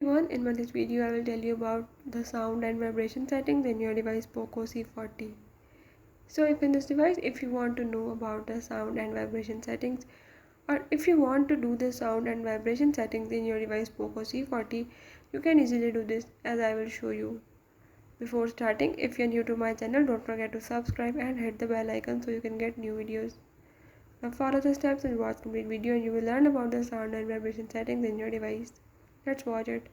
everyone, in this video I will tell you about the sound and vibration settings in your device POCO C40. So in this device, if you want to know about the sound and vibration settings, or if you want to do the sound and vibration settings in your device POCO C40, you can easily do this as I will show you. Before starting, if you are new to my channel, don't forget to subscribe and hit the bell icon so you can get new videos. Now follow the steps and watch complete video and you will learn about the sound and vibration settings in your device. Let's watch it.